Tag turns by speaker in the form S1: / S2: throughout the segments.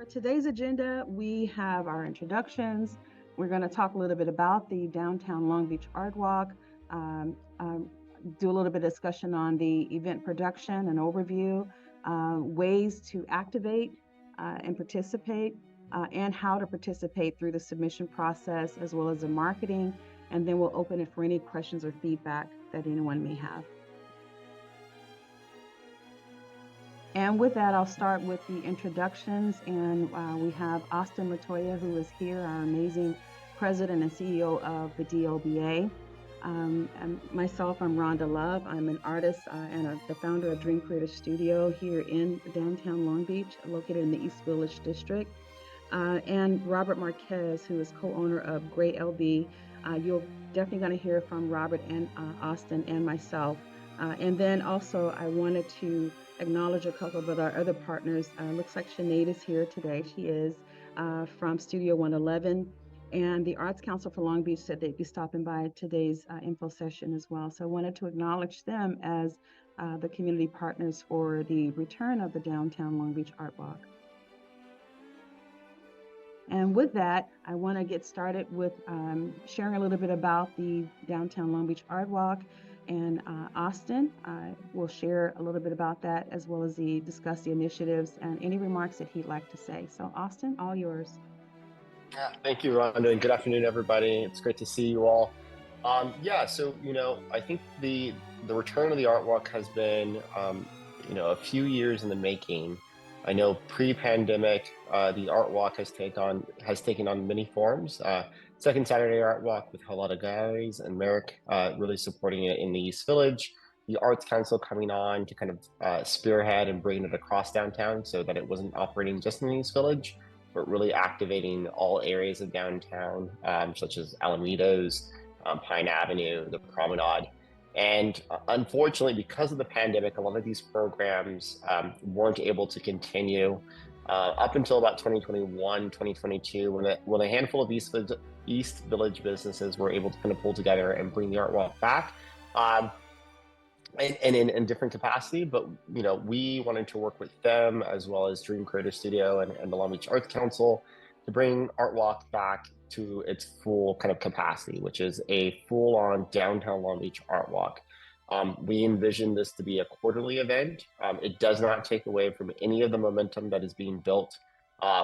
S1: For today's agenda, we have our introductions. We're going to talk a little bit about the downtown Long Beach Art Walk, um, um, do a little bit of discussion on the event production and overview, ways to activate and participate, and how to participate through the submission process as well as the marketing. And then we'll open it for any questions or feedback that anyone may have. And with that, I'll start with the introductions. And we have Austin Latoya, who is here, our amazing president and CEO of the DLBA. And myself, I'm Rhonda Love. I'm an artist and the founder of Dreamkreator Studio here in downtown Long Beach, located in the East Village District. And Robert Marquez, who is co-owner of Gray LB. You're definitely going to hear from Robert and Austin and myself. And then also, I wanted to acknowledge a couple of our other partners. Looks like Sinead is here today. She is from Studio 111. And the Arts Council for Long Beach said they'd be stopping by today's info session as well. So I wanted to acknowledge them as the community partners for the return of the Downtown Long Beach Art Walk. And with that, I want to get started with sharing a little bit about the Downtown Long Beach Art Walk. And Austin will share a little bit about that, as well as discuss the initiatives and any remarks that he'd like to say. So Austin, all yours.
S2: Yeah, thank you, Rhonda, and good afternoon, everybody. It's great to see you all. So I think the return of the Art Walk has been a few years in the making. I know pre-pandemic, the Art Walk has taken on many forms. Second Saturday Art Walk with a lot of galleries and Merrick really supporting it in the East Village. The Arts Council coming on to kind of spearhead and bring it across downtown so that it wasn't operating just in the East Village, but really activating all areas of downtown, such as Alameda's, Pine Avenue, the Promenade. And unfortunately, because of the pandemic, a lot of these programs weren't able to continue up until about 2021, 2022, when a handful of East Village businesses were able to kind of pull together and bring the Art Walk back. And in different capacity, but we wanted to work with them as well as Dreamkreator Studio and the Long Beach Arts Council to bring Art Walk back to its full kind of capacity, which is a full-on downtown Long Beach Art Walk. We envision this to be a quarterly event. It does not take away from any of the momentum that is being built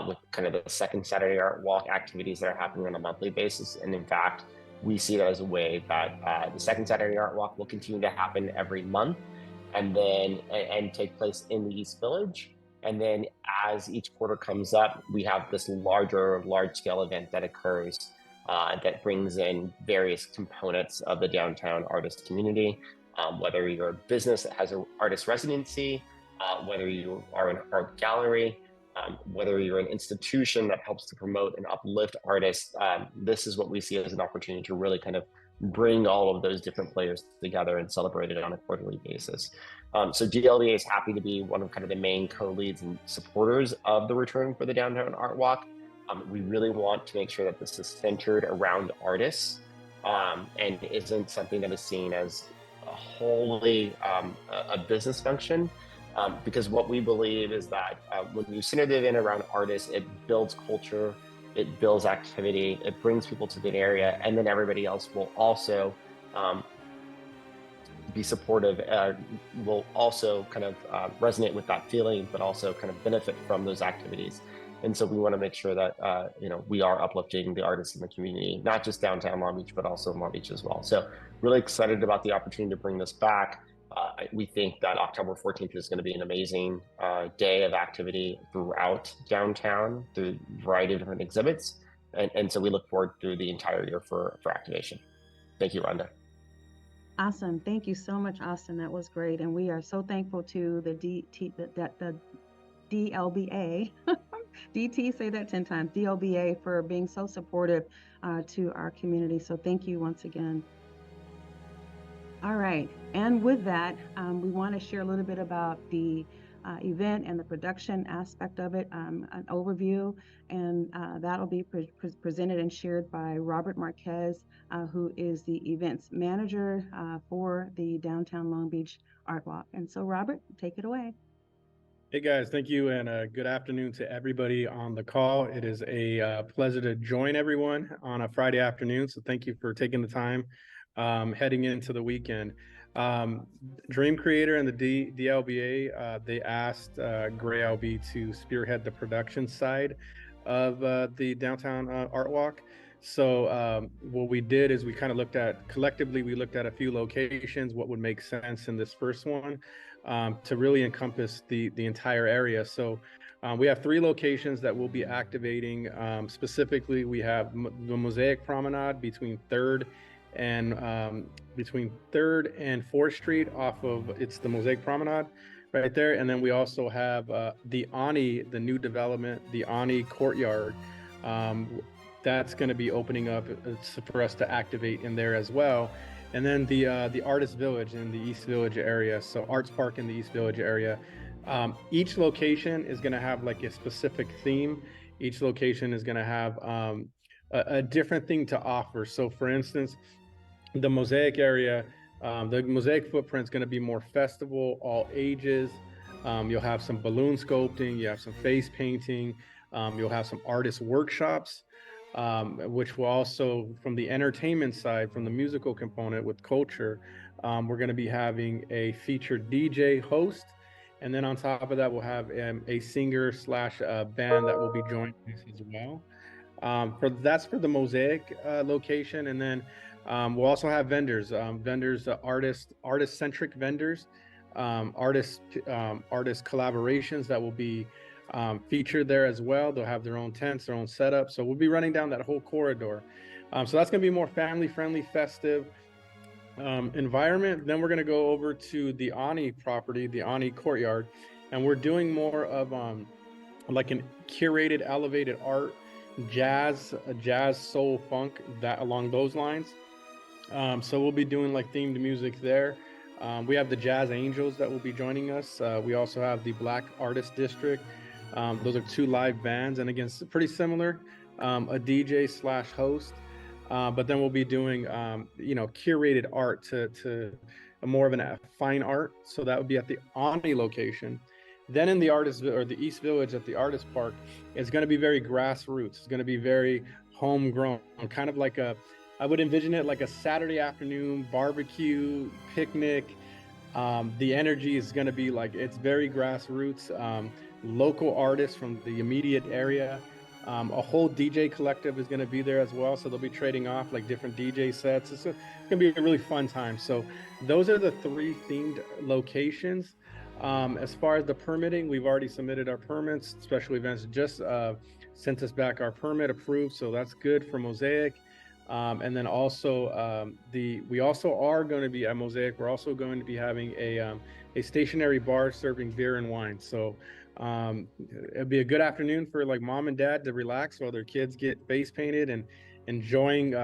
S2: with kind of the Second Saturday Art Walk activities that are happening on a monthly basis. And in fact, we see that as a way that the Second Saturday Art Walk will continue to happen every month and take place in the East Village. And then as each quarter comes up, we have this large-scale event that occurs that brings in various components of the downtown artist community, whether you're a business that has an artist residency, whether you are an art gallery, whether you're an institution that helps to promote and uplift artists. This is what we see as an opportunity to really kind of bring all of those different players together and celebrate it on a quarterly basis. So DLBA is happy to be one of kind of the main co-leads and supporters of the return for the Downtown Art Walk. We really want to make sure that this is centered around artists and isn't something that is seen as wholly a business function. Because what we believe is that when you center the event around artists, it builds culture, it builds activity, it brings people to the area, and then everybody else will also be supportive, will also kind of resonate with that feeling, but also kind of benefit from those activities. And so we want to make sure that we are uplifting the artists in the community, not just downtown Long Beach, but also Long Beach as well. So really excited about the opportunity to bring this back. We think that October 14th is going to be an amazing day of activity throughout downtown through a variety of different exhibits. And so we look forward through the entire year for activation. Thank you, Rhonda.
S1: Awesome. Thank you so much, Austin. That was great. And we are so thankful to the DLBA, DT, say that 10 times, DLBA, for being so supportive to our community. So thank you once again. All right, and with that, we want to share a little bit about the event and the production aspect of it, an overview, and that'll be presented and shared by Robert Marquez, who is the events manager for the Downtown Long Beach Art Walk. And so, Robert, take it away.
S3: Hey guys, thank you, and good afternoon to everybody on the call. It is a pleasure to join everyone on a Friday afternoon. So thank you for taking the time heading into the weekend. Dreamkreator and the DLBA, they asked Gray LB to spearhead the production side of the downtown art walk. So what we did is we kind of collectively, we looked at a few locations, what would make sense in this first one to really encompass the entire area. So we have 3 locations that we'll be activating. Specifically, we have the Mosaic Promenade between 3rd and 4th Street off of, it's the Mosaic Promenade right there. And then we also have the Ani, the new development, the Ani Courtyard. That's going to be opening up for us to activate in there as well. And then the Artist Village in the East Village area, so Arts Park in the East Village area. Each location is going to have like a specific theme. Each location is going to have a different thing to offer. So for instance, the Mosaic area, the Mosaic footprint is going to be more festival, all ages. You'll have some balloon sculpting, you have some face painting, you'll have some artist workshops. Which will also, from the entertainment side, from the musical component with culture, we're going to be having a featured DJ host. And then on top of that, we'll have a singer slash band that will be joining us as well. That's for the Mosaic location. And then we'll also have vendors, artist-centric vendors, artist collaborations that will be featured there as well. They'll have their own tents, their own setup. So we'll be running down that whole corridor. So that's going to be more family-friendly, festive environment. Then we're going to go over to the Ani property, the Ani Courtyard, and we're doing more of like an curated, elevated art, jazz, soul, funk, that along those lines. So we'll be doing like themed music there. We have the Jazz Angels that will be joining us. We also have the Black Artist District. Those are 2 live bands, and again, pretty similar, a DJ slash host. But then we'll be doing, curated art to more of a fine art. So that would be at the Ani location. Then in the the East Village at the Artist Park, it's going to be very grassroots. It's going to be very homegrown, kind of like I would envision it like a Saturday afternoon barbecue, picnic. The energy is going to be like, it's very grassroots. Local artists from the immediate area. A whole DJ collective is going to be there as well. So they'll be trading off like different DJ sets. It's going to be a really fun time. So those are the 3 themed locations. As far as the permitting, we've already submitted our permits. Special Events just sent us back our permit approved. So that's good for Mosaic. And then also we also are going to be at Mosaic. We're also going to be having a stationary bar serving beer and wine. So it'd be a good afternoon for like mom and dad to relax while their kids get face painted and enjoying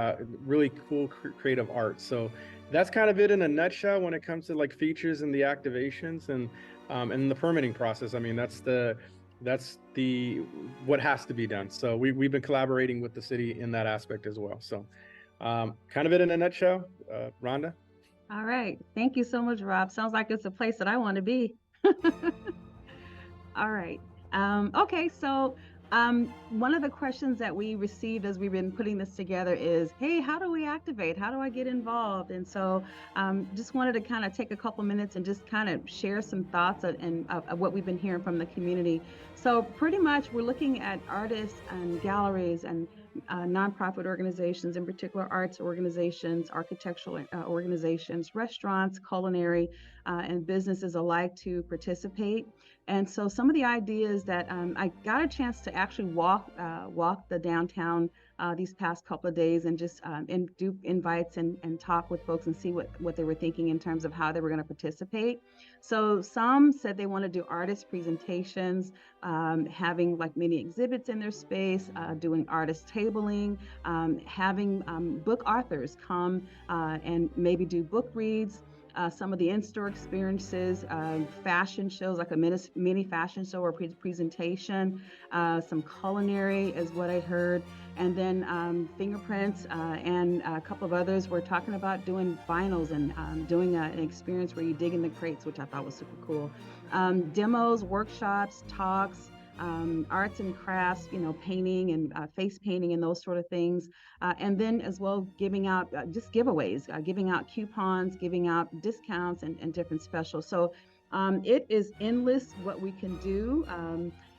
S3: really cool creative art. So that's kind of it in a nutshell when it comes to like features and the activations and the permitting process. I mean, that's what has to be done. So we've been collaborating with the city in that aspect as well. So kind of it in a nutshell. Rhonda.
S1: All right. Thank you so much, Rob. Sounds like it's a place that I want to be. All right. Okay, so one of the questions that we received as we've been putting this together is, hey, how do we activate? How do I get involved? And so just wanted to kind of take a couple minutes and just kind of share some thoughts of what we've been hearing from the community. So pretty much we're looking at artists and galleries and nonprofit organizations, in particular arts organizations, architectural organizations, restaurants, culinary, and businesses alike to participate. And so some of the ideas that I got a chance to actually walk the downtown these past couple of days and just do invites and talk with folks and see what they were thinking in terms of how they were going to participate. So some said they want to do artist presentations, having like mini exhibits in their space, doing artist tabling, having book authors come and maybe do book reads. some of the in-store experiences, fashion shows like a mini fashion show or presentation, some culinary is what I heard, and then fingerprints and a couple of others were talking about doing vinyls and doing an experience where you dig in the crates, which I thought was super cool. Demos, workshops, talks, arts and crafts, painting and face painting and those sort of things. And then as well, giving out just giveaways, giving out coupons, giving out discounts and different specials. So it is endless what we can do.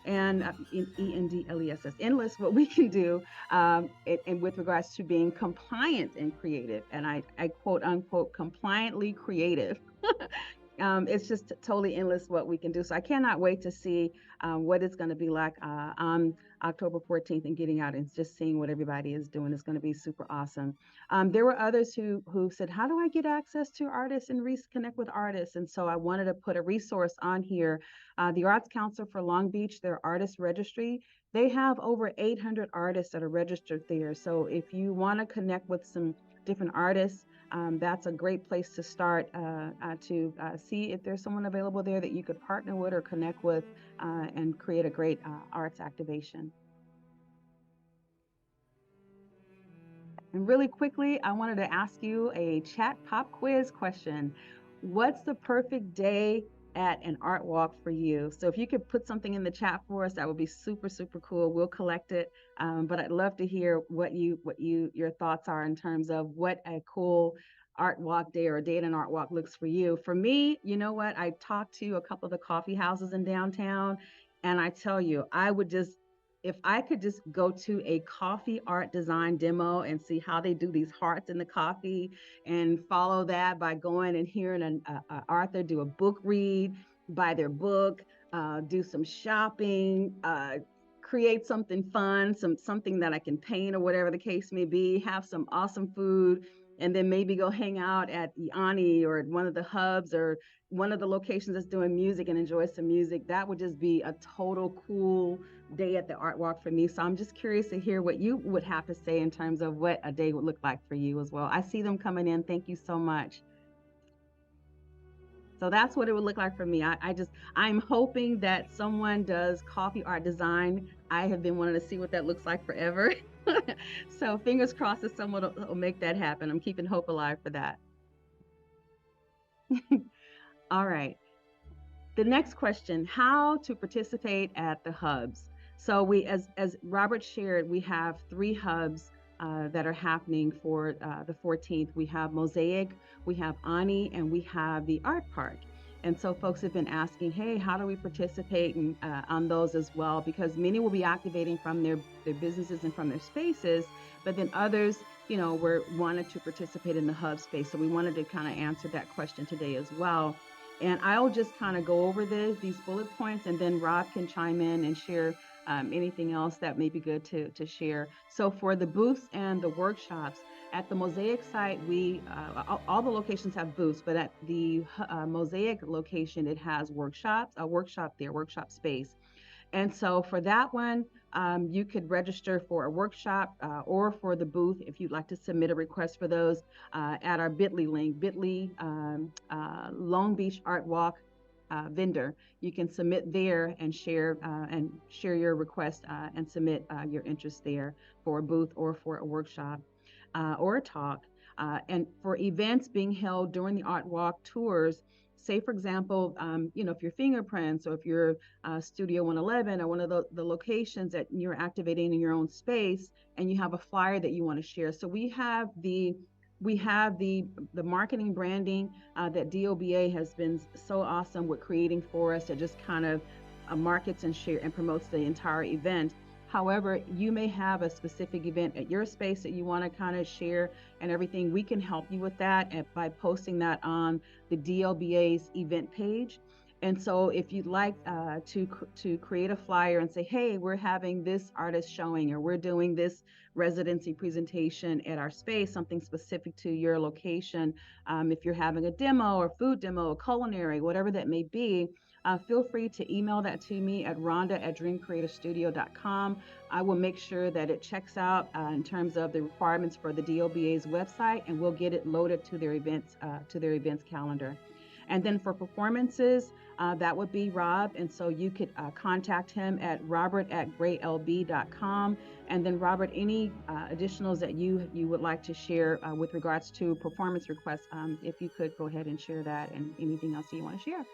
S1: And ENDLESS, endless what we can do and with regards to being compliant and creative. And I quote unquote compliantly creative. It's just totally endless what we can do. So I cannot wait to see what it's going to be like on October 14th and getting out and just seeing what everybody is doing. It's going to be super awesome. There were others who said, how do I get access to artists and reconnect with artists? And so I wanted to put a resource on here. The Arts Council for Long Beach, their artist registry, they have over 800 artists that are registered there. So if you want to connect with some different artists, that's a great place to start to see if there's someone available there that you could partner with or connect with and create a great arts activation. And really quickly, I wanted to ask you a chat pop quiz question. What's the perfect day at an art walk for you? So if you could put something in the chat for us, that would be super, super cool. We'll collect it. But I'd love to hear what your thoughts are in terms of what a cool art walk day or a day at an art walk looks for you. For me, you know what? I talked to a couple of the coffee houses in downtown, and I tell you, if I could just go to a coffee art design demo and see how they do these hearts in the coffee and follow that by going and hearing an author do a book read, buy their book, do some shopping, create something fun, something that I can paint or whatever the case may be, have some awesome food, and then maybe go hang out at Yanni or at one of the hubs or one of the locations that's doing music and enjoy some music. That would just be a total cool day at the art walk for me. So I'm just curious to hear what you would have to say in terms of what a day would look like for you as well. I see them coming in. Thank you so much. So that's what it would look like for me. I'm hoping that someone does coffee art design. I have been wanting to see what that looks like forever. So fingers crossed that someone will make that happen. I'm keeping hope alive for that. All right. The next question, how to participate at the hubs. So as Robert shared, we have 3 hubs that are happening for the 14th. We have Mosaic, we have Ani, and we have the Art Park. And so folks have been asking, hey, how do we participate on those as well? Because many will be activating from their businesses and from their spaces, but then others, wanted to participate in the hub space. So we wanted to kind of answer that question today as well. And I'll just kind of go over these bullet points, and then Rob can chime in and share anything else that may be good to share. So for the booths and the workshops, at the Mosaic site, all the locations have booths, but at the Mosaic location, it has a workshop space. And so for that one, you could register for a workshop or for the booth if you'd like to submit a request for those at our bit.ly link, bit.ly Long Beach Art Walk vendor. You can submit there and share your request and submit your interest there for a booth or for a workshop or a talk. And for events being held during the Art Walk tours, say, for example, if you're Fingerprints or if you're Studio 111 or one of the locations that you're activating in your own space and you have a flyer that you want to share. So we have the marketing branding that DOBA has been so awesome with creating for us that just kind of markets and share and promotes the entire event. However, you may have a specific event at your space that you want to kind of share and everything. We can help you with that by posting that on the DLBA's event page. And so if you'd like to create a flyer and say, hey, we're having this artist showing, or we're doing this residency presentation at our space, something specific to your location. If you're having a demo or food demo, or culinary, whatever that may be, feel free to email that to me at Rhonda@dreamcreatorstudio.com. I will make sure that it checks out in terms of the requirements for the DOBA's website, and we'll get it loaded to their events calendar. And then for performances, that would be Rob. And so you could contact him at robert@graylb.com. And then Robert, any additionals that you would like to share with regards to performance requests, if you could go ahead and share that, and anything else you want to share.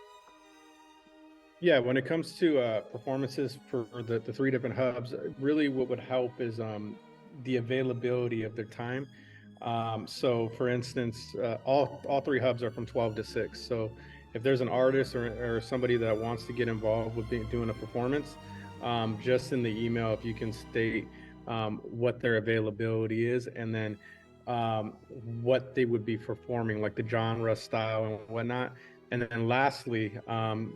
S3: Yeah, when it comes to performances for the three different hubs, really what would help is the availability of their time. So for instance, all three hubs are from 12 to 6. So if there's an artist or somebody that wants to get involved with doing a performance, just in the email, if you can state what their availability is, and then what they would be performing, like the genre, style, and whatnot. And then lastly,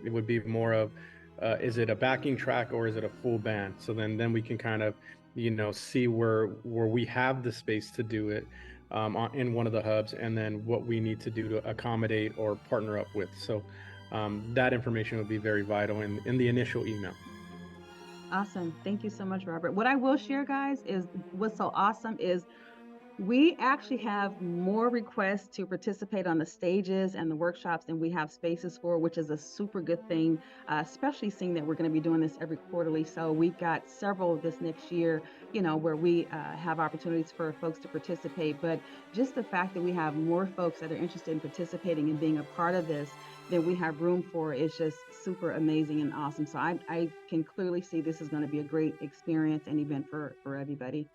S3: it would be more of, is it a backing track or is it a full band? So then we can kind of, see where we have the space to do it in one of the hubs, and then what we need to do to accommodate or partner up with. So that information would be very vital in the initial email.
S1: Awesome. Thank you so much, Robert. What I will share, guys, is what's so awesome is we actually have more requests to participate on the stages and the workshops than we have spaces for, which is a super good thing, especially seeing that we're going to be doing this every quarterly. So we've got several this next year, where we have opportunities for folks to participate. But just the fact that we have more folks that are interested in participating and being a part of this than we have room for is just super amazing and awesome. So I can clearly see this is going to be a great experience and event for everybody.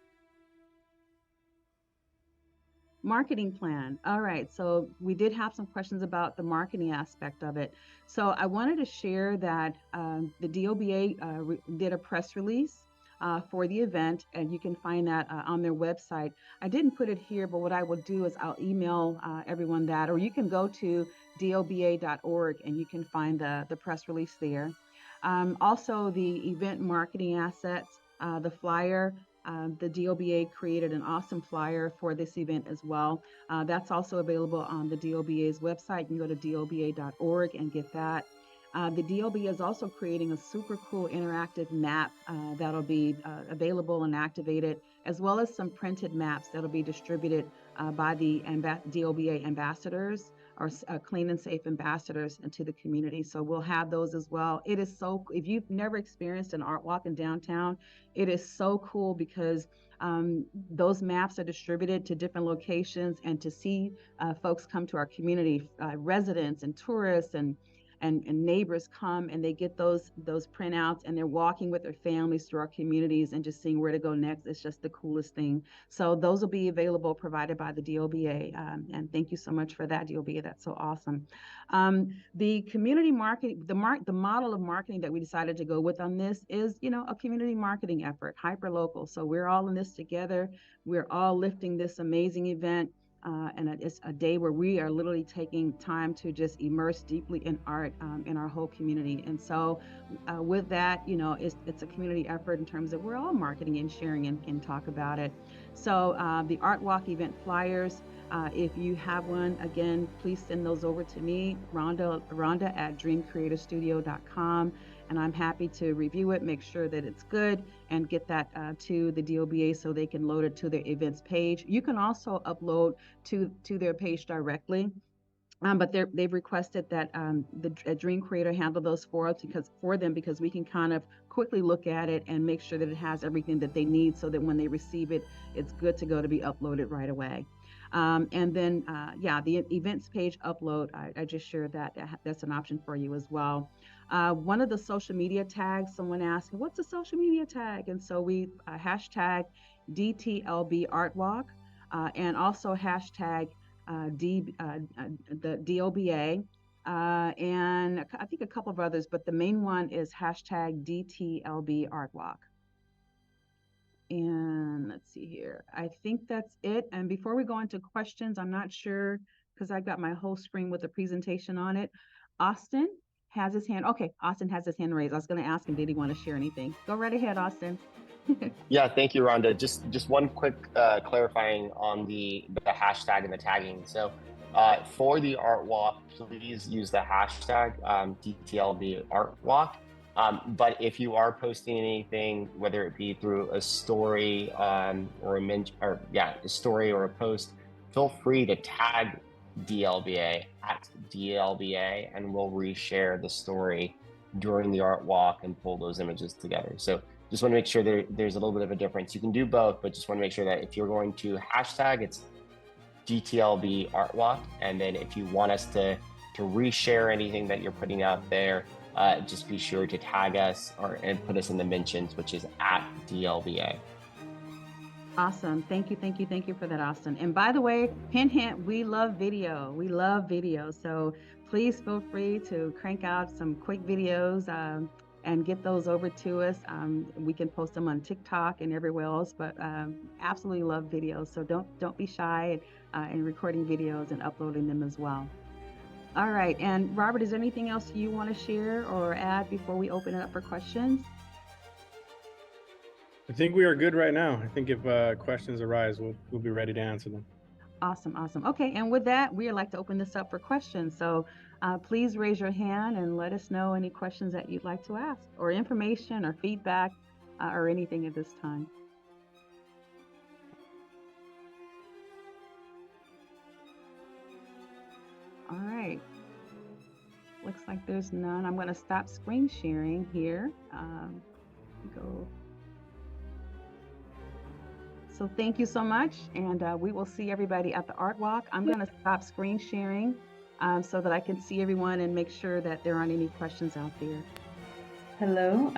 S1: Marketing plan. All right. So we did have some questions about the marketing aspect of it. So I wanted to share that the DOBA did a press release for the event, and you can find that on their website. I didn't put it here, but what I will do is I'll email everyone that, or you can go to doba.org and you can find the press release there. Also, the event marketing assets, the flyer. The DOBA created an awesome flyer for this event as well. That's also available on the DOBA's website. You can go to doba.org and get that. The DOBA is also creating a super cool interactive map that'll be available and activated, as well as some printed maps that'll be distributed by the DOBA ambassadors, or clean and safe ambassadors into the community. So we'll have those as well. It is so, if you've never experienced an art walk in downtown, it is so cool because those maps are distributed to different locations, and to see folks come to our community, residents and tourists and neighbors come and they get those printouts, and they're walking with their families through our communities and just seeing where to go next. It's just the coolest thing. So those will be available, provided by the DOBA. And thank you so much for that, DOBA. That's so awesome. The community marketing, the model of marketing that we decided to go with on this is, a community marketing effort, hyper local. So we're all in this together. We're all lifting this amazing event. And it's a day where we are literally taking time to just immerse deeply in art in our whole community. And so with that, it's a community effort in terms of we're all marketing and sharing and can talk about it. So the Art Walk event flyers, if you have one, again, please send those over to me, Rhonda at dreamcreatorstudio.com. And I'm happy to review it, make sure that it's good, and get that to the DOBA so they can load it to their events page. You can also upload to their page directly. But they've requested that the Dream Creator handle those for them, because we can kind of quickly look at it and make sure that it has everything that they need, so that when they receive it, it's good to go to be uploaded right away. And then, the events page upload, I just shared that's an option for you as well. One of the social media tags, someone asked, what's a social media tag? And so we hashtag DTLB Art Walk, and also hashtag the DOBA, and I think a couple of others, but the main one is hashtag DTLB Art Walk. And let's see here. I think that's it. And before we go into questions, I'm not sure, because I've got my whole screen with the presentation on it. Austin, has his hand. Okay, Austin has his hand raised. I was going to ask him, did he want to share anything? Go right ahead, Austin.
S2: Yeah, thank you, Rhonda. Just one quick clarifying on the hashtag and the tagging. So for the art walk, please use the hashtag DTLB art walk. But if you are posting anything, whether it be through a story or a story or a post, feel free to tag DLBA at DLBA, and we'll reshare the story during the art walk and pull those images together. So just want to make sure there's a little bit of a difference. You can do both, but just want to make sure that if you're going to hashtag, it's DTLB Art Walk. And then if you want us to reshare anything that you're putting out there, just be sure to tag us and put us in the mentions, which is at DLBA.
S1: Awesome. Thank you for that, Austin. And by the way, hint, we love video. We love video. So please feel free to crank out some quick videos and get those over to us. We can post them on TikTok and everywhere else, but absolutely love videos. So don't be shy in recording videos and uploading them as well. All right. And Robert, is there anything else you want to share or add before we open it up for questions?
S3: I think we are good right now. I think if questions arise, we'll be ready to answer them.
S1: Awesome. Okay, and with that, we'd like to open this up for questions. So please raise your hand and let us know any questions that you'd like to ask, or information or feedback or anything at this time. All right. Looks like there's none. I'm going to stop screen sharing here. Go. So thank you so much, and we will see everybody at the Art Walk. I'm going to stop screen sharing so that I can see everyone and make sure that there aren't any questions out there.
S4: Hello.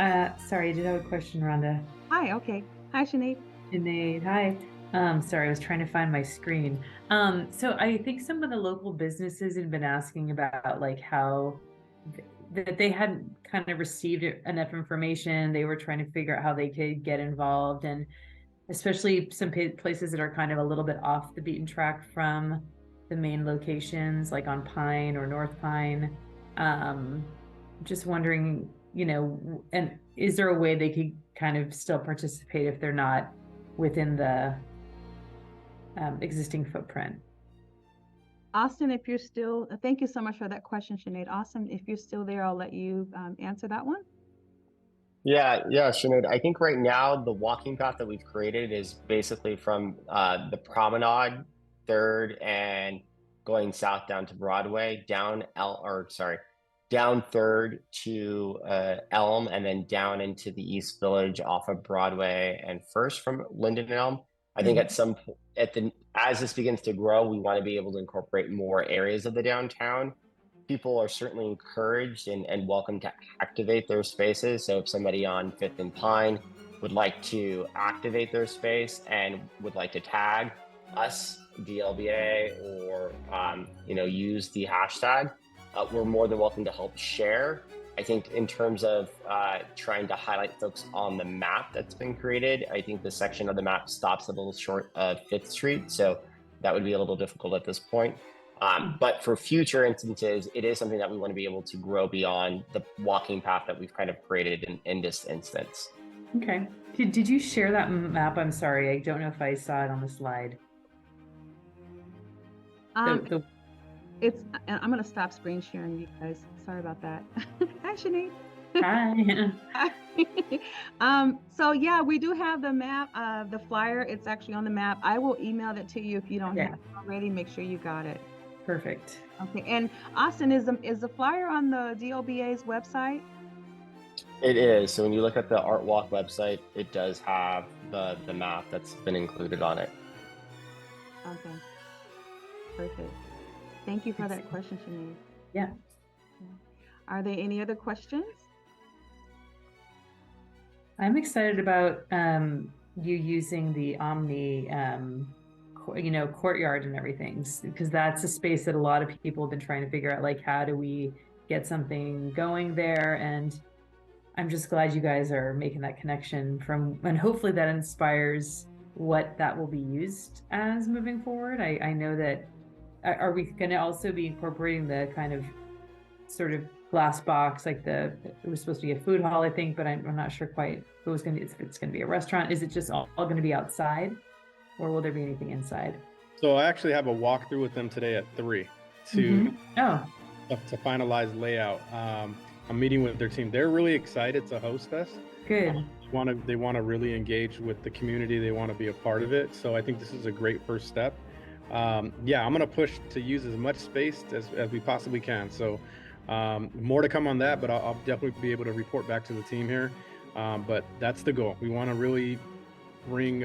S4: Sorry, I did have a question, Rhonda.
S1: Hi. Okay. Hi, Sinead.
S4: Sinead, hi. Sorry, I was trying to find my screen. So I think some of the local businesses had been asking about like how that they hadn't kind of received enough information. They were trying to figure out how they could get involved, and especially some places that are kind of a little bit off the beaten track from the main locations, like on Pine or North Pine. Just wondering, and is there a way they could kind of still participate if they're not within the existing footprint?
S1: Austin, if you're still, thank you so much for that question, Sinead. Austin, if you're still there, I'll let you answer that one.
S2: Yeah, Sinead. I think right now the walking path that we've created is basically from the Promenade, 3rd, and going south down to Broadway, down 3rd to Elm, and then down into the East Village off of Broadway and First from Linden and Elm. I think as this begins to grow, we want to be able to incorporate more areas of the downtown. People are certainly encouraged and welcome to activate their spaces. So if somebody on 5th and Pine would like to activate their space and would like to tag us, DLBA, or use the hashtag, we're more than welcome to help share. I think in terms of trying to highlight folks on the map that's been created, I think the section of the map stops a little short of 5th Street. So that would be a little difficult at this point. But for future instances, it is something that we want to be able to grow beyond the walking path that we've kind of created in this instance.
S4: Okay. Did you share that map? I'm sorry, I don't know if I saw it on the slide.
S1: I'm going to stop screen sharing, you guys. Sorry about that. Hi, Sinead.
S4: Hi.
S1: So yeah, we do have the map, the flyer. It's actually on the map. I will email it to you if you don't have it already. Make sure you got it.
S4: Perfect.
S1: Okay. And Austin, is the flyer on the DLBA's website?
S2: It is. So when you look at the Art Walk website, it does have the map that's been included on it.
S1: Okay. Perfect. Thank you for that question, Sinead.
S4: Yeah.
S1: Are there any other questions?
S4: I'm excited about you using the Omni, courtyard and everything, because that's a space that a lot of people have been trying to figure out, like, how do we get something going there? And I'm just glad you guys are making that connection and hopefully that inspires what that will be used as moving forward. I know that, are we going to also be incorporating the kind of sort of glass box, like it was supposed to be a food hall, I think, but I'm not sure quite if it was going to, if it's going to be a restaurant. Is it just all going to be outside, or will there be anything inside?
S3: So I actually have a walkthrough with them today at 3
S4: Oh,
S3: to finalize layout. I'm meeting with their team. They're really excited to host us.
S4: good.
S3: They want to really engage with the community. They want to be a part of it. So I think this is a great first step. Yeah, I'm going to push to use as much space as we possibly can. So more to come on that, but I'll definitely be able to report back to the team here. But that's the goal. We want to really bring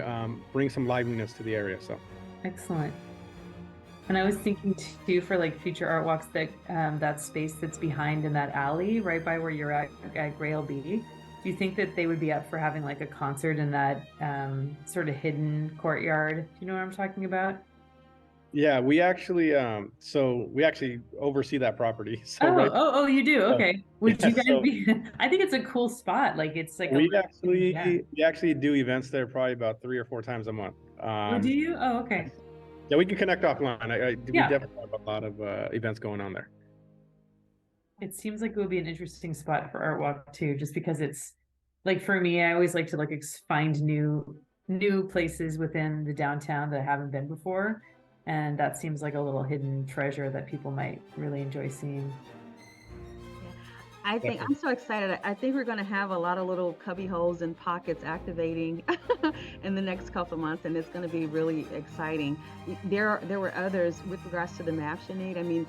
S3: some liveliness to the area. So
S4: Excellent. And I was thinking too, for like future art walks, that that space that's behind in that alley, right by where you're at Grail B. Do you think that they would be up for having like a concert in that sort of hidden courtyard? Do you know what I'm talking about?
S3: yeah, we actually oversee that property. So right.
S4: Oh, you do. Okay. Would
S3: Yeah,
S4: you guys
S3: so
S4: be? I think it's a cool spot. Like it's like
S3: we
S4: yeah.
S3: actually do events there probably about 3 or 4 times a month.
S4: Oh, do you? Oh, okay.
S3: Yeah, we can connect offline. We
S4: Yeah.
S3: definitely have a lot of events going on there.
S4: It seems like it would be an interesting spot for Art Walk too, just because it's like, for me, I always like to like find new places within the downtown that I haven't been before. And that seems like a little hidden treasure that people might really enjoy seeing.
S1: I think I'm so excited. I think we're going to have a lot of little cubby holes and pockets activating in the next couple of months, and it's going to be really exciting. There were others with regards to the maps, Sinead. I mean,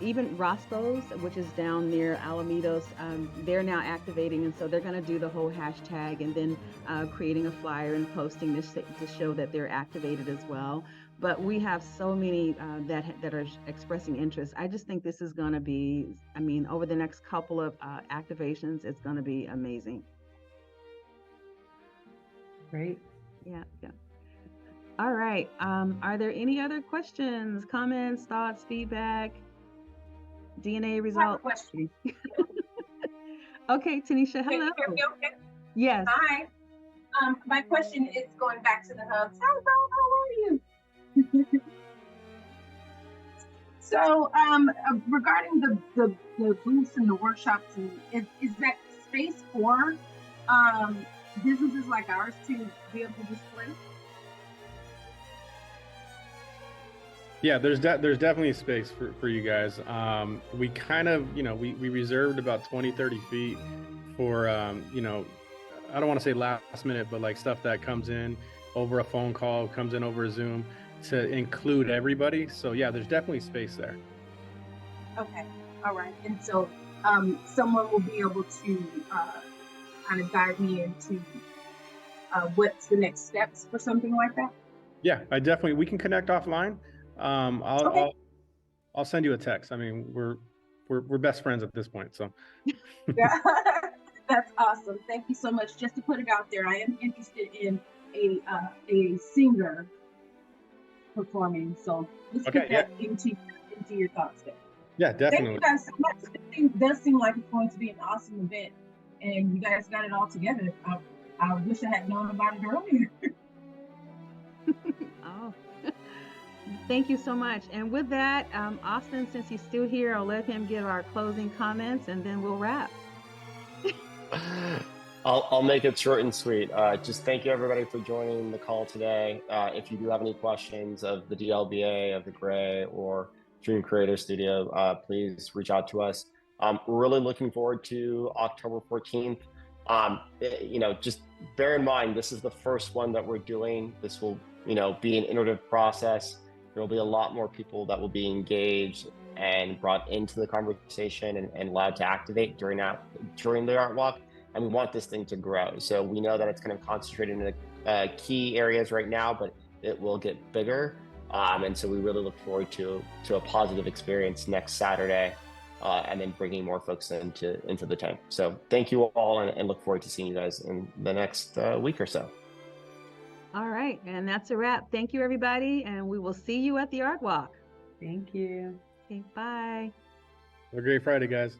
S1: even Roscoe's, which is down near Alamitos, they're now activating, and so they're going to do the whole hashtag and then creating a flyer and posting this to show that they're activated as well. But we have so many that are expressing interest. I just think this is going to be, I mean, over the next couple of activations, it's going to be amazing.
S4: Great.
S1: Yeah. All right. Are there any other questions, comments, thoughts, feedback, DNA results?
S5: Question.
S1: Okay, Tanisha, hello.
S5: Can you hear me okay?
S1: Yes.
S5: Hi. My question is going back to the hubs. Hi, Ron, how are you? So, regarding the booths and the workshops, and is that space for businesses like ours to be able to display?
S3: Yeah, there's definitely space for you guys. We kind of, we reserved about 20-30 feet for, I don't want to say last minute, but like stuff that comes in over a phone call, comes in over a Zoom, to include everybody. So yeah, there's definitely space there.
S5: Okay, all right. And so someone will be able to kind of guide me into what's the next steps for something like that?
S3: Yeah, we can connect offline. I'll send you a text. I mean, we're best friends at this point, so.
S5: Yeah, that's awesome. Thank you so much. Just to put it out there, I am interested in a singer performing. So let's get that into your thoughts there.
S3: Yeah, definitely.
S5: Thank you guys so much. It does seem like it's going to be an awesome event, and you guys got it all together. I wish I had known about it earlier.
S1: Oh, thank you so much. And with that, Austin, since he's still here, I'll let him give our closing comments, and then we'll wrap.
S2: I'll make it short and sweet. Just thank you everybody for joining the call today. If you do have any questions of the DLBA, of the Gray, or Dreamkreator Studio, please reach out to us. We're really looking forward to October 14th. Just bear in mind, this is the first one that we're doing. This will, be an iterative process. There will be a lot more people that will be engaged and brought into the conversation and allowed to activate during the art walk. And we want this thing to grow. So we know that it's kind of concentrated in the key areas right now, but it will get bigger. And so we really look forward to a positive experience next Saturday, and then bringing more folks into the tent. So thank you all, and look forward to seeing you guys in the next week or so.
S1: All right, and that's a wrap. Thank you, everybody, and we will see you at the Art Walk.
S4: Thank you.
S1: Okay, bye.
S3: Have a great Friday, guys.